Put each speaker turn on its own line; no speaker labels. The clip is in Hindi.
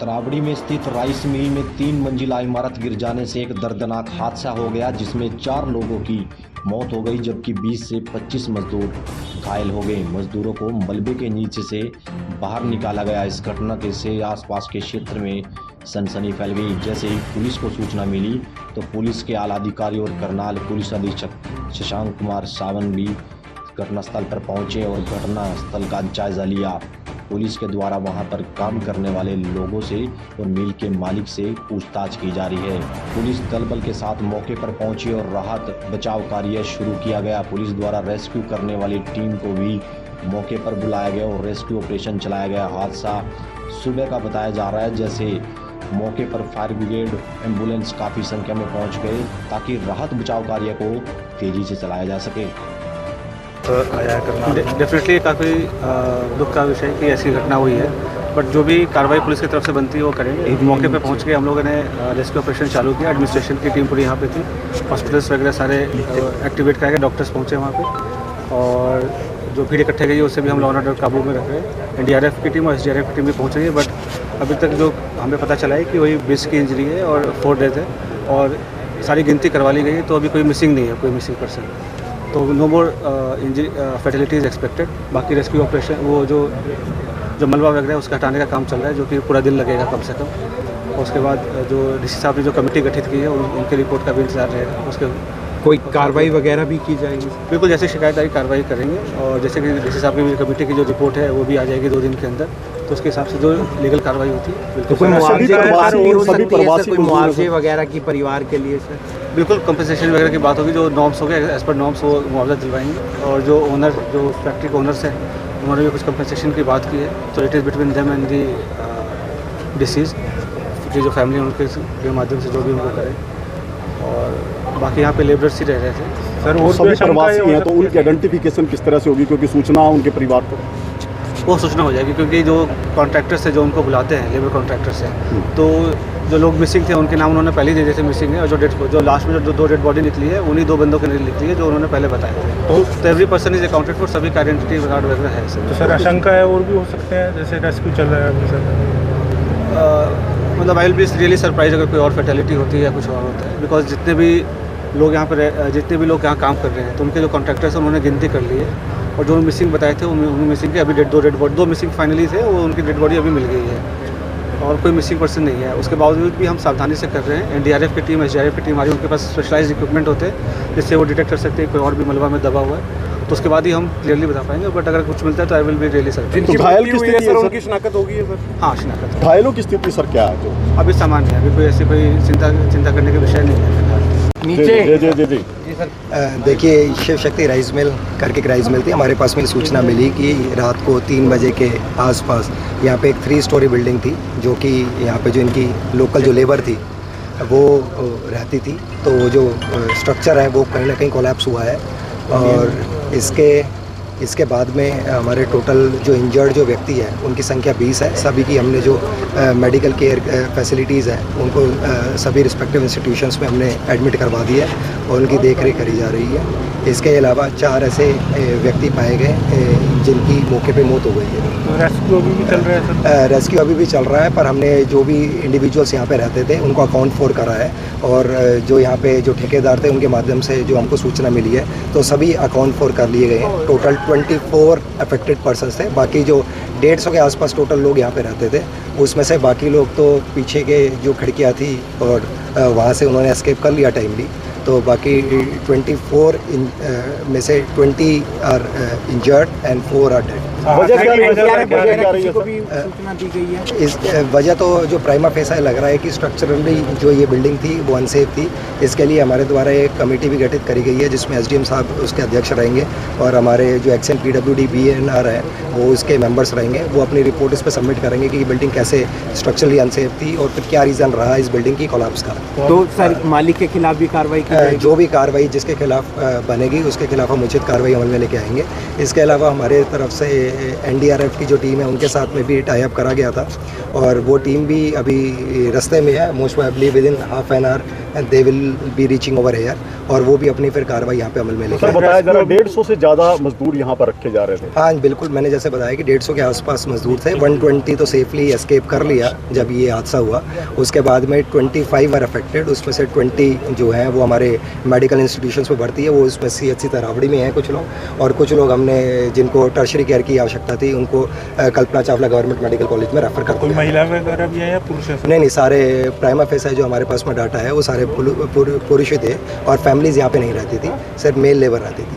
तरावड़ी में स्थित राइस मिल में 3 मंजिला इमारत गिर जाने से एक दर्दनाक हादसा हो गया, जिसमें 4 लोगों की मौत हो गई जबकि 20 से 25 मजदूर घायल हो गए। मजदूरों को मलबे के नीचे से बाहर निकाला गया। इस घटना से आसपास के क्षेत्र में सनसनी फैल गई। जैसे ही पुलिस को सूचना मिली तो पुलिस के आला अधिकारी और करनाल पुलिस अधीक्षक शशांक कुमार सावन भी घटनास्थल पर पहुंचे और घटनास्थल का जायजा लिया। पुलिस के द्वारा वहां पर काम करने वाले लोगों से और मिल के मालिक से पूछताछ की जा रही है। पुलिस दल बल के साथ मौके पर पहुंची और राहत बचाव कार्य शुरू किया गया। पुलिस द्वारा रेस्क्यू करने वाली टीम को भी मौके पर बुलाया गया और रेस्क्यू ऑपरेशन चलाया गया। हादसा सुबह का बताया जा रहा है। जैसे मौके पर फायर ब्रिगेड एम्बुलेंस काफ़ी संख्या में पहुंच गए ताकि राहत बचाव कार्य को तेजी से चलाया जा सके।
आया करना डेफिनेटली काफ़ी दुख का विषय कि ऐसी घटना हुई है, बट जो भी कार्रवाई पुलिस की तरफ से बनती है वो करेंगे। मौके पे पहुंच के हम लोगों ने रेस्क्यू ऑपरेशन चालू किया। एडमिनिस्ट्रेशन की टीम पूरी यहाँ पे थी, हॉस्पिटल्स वगैरह सारे एक्टिवेट कराए गए, डॉक्टर्स पहुँचे वहाँ पे और जो भीड़ इकट्ठे गई उससे भी हम लॉ एंड ऑर्डर काबू में रख रहे हैं। एनडीआरएफ की टीम और एसडीआरएफ की टीम भी पहुँच रही है, बट अभी तक जो हमें पता चला है कि वही 20 की इंजरी है और 4 डेथ है और सारी गिनती करवा ली गई है, तो अभी कोई मिसिंग नहीं है, कोई मिसिंग पर्सन, तो नो मोर इंजरी फैटिलिटीज़ एक्सपेक्टेड। बाकी रेस्क्यू ऑपरेशन वो जो मलबा वगैरह है उसका हटाने का काम चल रहा है, जो कि पूरा दिन लगेगा कम से कम। और उसके बाद जो डीसी साहब ने जो कमेटी गठित की है उनकी रिपोर्ट का भी इंतजार रहेगा। उसके
कोई कार्रवाई वगैरह भी की जाएगी?
बिल्कुल, जैसे शिकायत आई कार्रवाई करेंगे और जैसे कि डीसी साहब की कमेटी की जो रिपोर्ट है वो भी आ जाएगी 2 दिन के अंदर, तो उसके हिसाब से जो लीगल कार्रवाई होती है।
तो कोई मुआवजे वगैरह की परिवार के लिए सर?
बिल्कुल, कंपनसेशन वगैरह की बात होगी, जो नॉर्म्स हो गए एज पर नॉर्म्स वो मुआवजा दिलवाएंगे। और जो ओनर जो फैक्ट्री के ओनर्स हैं उन्होंने भी कुछ कंपनसेशन की बात की है, तो it is between them and the disease की जो फैमिली उनके माध्यम से जो भी उनको करें। और बाकी यहाँ पे लेबरर्स ही रह रहे थे
सर, वो सभी प्रवासी हैं, तो उनकी आइडेंटिफिकेशन किस तरह से होगी, क्योंकि सूचना उनके परिवार को
वो सूचना हो जाएगी, क्योंकि जो कॉन्ट्रैक्टर्स है जो उनको बुलाते हैं लेबर कॉन्ट्रैक्टर्स हैं, तो जो लोग मिसिंग थे उनके नाम उन्होंने पहले ही दे दिए थे मिसिंग है, और जो लास्ट में जो 2 डेड बॉडी निकली है उन्हीं 2 बंदों की निकली है जो उन्होंने पहले बताए थे। तो every person is accounted for, सभी का आइडेंटिटी कार्ड वगैरह है सर।
तो सर आशंका है और भी हो सकते हैं, जैसे रेस्क्यू चल रहा है अभी सर?
मतलब I will be really surprise अगर कोई और फैटेलिटी होती है या कुछ और होता है, बिकॉज जितने भी लोग यहाँ काम कर रहे हैं तो उनके जो कॉन्ट्रैक्टर्स हैं उन्होंने गिनती कर ली है, और जो मिसिंग बताए थे उन मिसिंग के अभी 2 मिसिंग फाइनली थे, वो उनकी डेड बॉडी अभी मिल गई है और कोई मिसिंग पर्सन नहीं है। उसके बावजूद भी हम सावधानी से कर रहे हैं। एनडीआरएफ की टीम एसडीआरएफ की टीम हमारी, उनके पास स्पेशलाइज्ड इक्विपमेंट होते हैं जिससे वो डिटेक्ट कर सकते हैं कोई और भी मलबा में दबा हुआ है, तो उसके बाद ही हम क्लियरली बता पाएंगे। बट अगर कुछ मिलता है तो I will be really surprise.
तो घायल की स्थिति
सर, उनकी शिनाख्त होगी है सर?
हाँ, शिनाख्त।
घायलों की स्थिति सर क्या है? जो
अभी सामान्य है, अभी कोई ऐसी कोई चिंता करने के विषय नहीं है।
नीचे जी
देखिए, शिव शक्ति राइस मिल करके एक राइस मिल थी। हमारे पास में सूचना मिली कि रात को 3 बजे के आसपास यहाँ पे एक 3 स्टोरी बिल्डिंग थी, जो कि यहाँ पे जो इनकी लोकल जो लेबर थी वो रहती थी, तो वो जो स्ट्रक्चर है वो कहीं ना कहीं कोलैप्स हुआ है। और इसके बाद में हमारे टोटल जो इंजर्ड जो व्यक्ति है उनकी संख्या 20 है। सभी की हमने जो मेडिकल केयर फैसिलिटीज़ हैं उनको सभी रिस्पेक्टिव इंस्टीट्यूशंस में हमने एडमिट करवा दिया है और उनकी देखरेख करी जा रही है। इसके अलावा 4 ऐसे व्यक्ति पाए गए जिनकी मौके पे मौत हो गई है।
तो रेस्क्यू अभी भी चल रहा है सर?
रेस्क्यू अभी भी चल रहा है, पर हमने जो भी इंडिविजुअल्स यहाँ पे रहते थे उनको अकाउंट फॉर करा है, और जो यहाँ पे जो ठेकेदार थे उनके माध्यम से जो हमको सूचना मिली है तो सभी अकाउंट फॉर कर लिए गए हैं। टोटल 24 अफेक्टेड पर्सन्स थे। बाकी जो 150 के आसपास टोटल लोग यहाँ पे रहते थे, उसमें से बाकी लोग तो पीछे के जो खिड़कियाँ थी और वहाँ से उन्होंने एस्केप कर लिया टाइमली, तो बाकी 24 में से 20 are injured and 4 are dead. इस वजह तो जो प्राइमा फेसा लग रहा है कि स्ट्रक्चरली जो ये बिल्डिंग थी वो अनसेफ थी। इसके लिए हमारे द्वारा एक कमेटी भी गठित करी गई है जिसमें एसडीएम साहब उसके अध्यक्ष रहेंगे और हमारे जो एक्शन पीडब्ल्यूडी बीएनआर है वो उसके मेंबर्स रहेंगे। वो अपनी रिपोर्ट इस पर सबमिट करेंगे कि ये बिल्डिंग कैसे स्ट्रक्चरली अनसेफ थी और फिर क्या रीज़न रहा इस बिल्डिंग की कोलैप्स का।
तो सर मालिक के खिलाफ भी कार्रवाई की जाएगी?
जो भी कार्रवाई जिसके खिलाफ बनेगी उसके खिलाफ हम उचित कार्रवाई अमल में लेके आएंगे। इसके अलावा हमारे तरफ से एनडीआरएफ की जो टीम है उनके साथ में भी टाई अप करा गया था और वो टीम भी अभी रास्ते में है। Most probably with in half an hour they will be reaching over here और वो भी अपनी फिर कार्रवाई यहाँ पे अमल में लेकर।
सर बताया जा रहा 150 से ज़्यादा मजदूर यहाँ पर रखे जा रहे थे।
हाँ बिल्कुल, मैंने जैसे बताया कि 150 के आसपास मजदूर थे। 120 तो सेफली एस्केप कर लिया जब ये हादसा हुआ। उसके बाद में 25 आर अफेक्टेड, उसमें से 20 जो हैं वो हमारे मेडिकल इंस्टीट्यूशंस में भर्ती है। वो उसमें CHC तरावड़ी में हैं कुछ लोग, और कुछ लोग हमने जिनको टर्शरी केयर की आवश्यकता थी उनको Kalpana Chawla government medical college में रेफर कर
कोई
दिया।
महिला वगैरह भी है या पुरुष है?
नहीं, सारे प्राइमा फेस है जो हमारे पास में डाटा है वो सारे पुरुष थे और फैमिलीज यहाँ पे नहीं रहती थी, सिर्फ मेल लेबर रहती थी।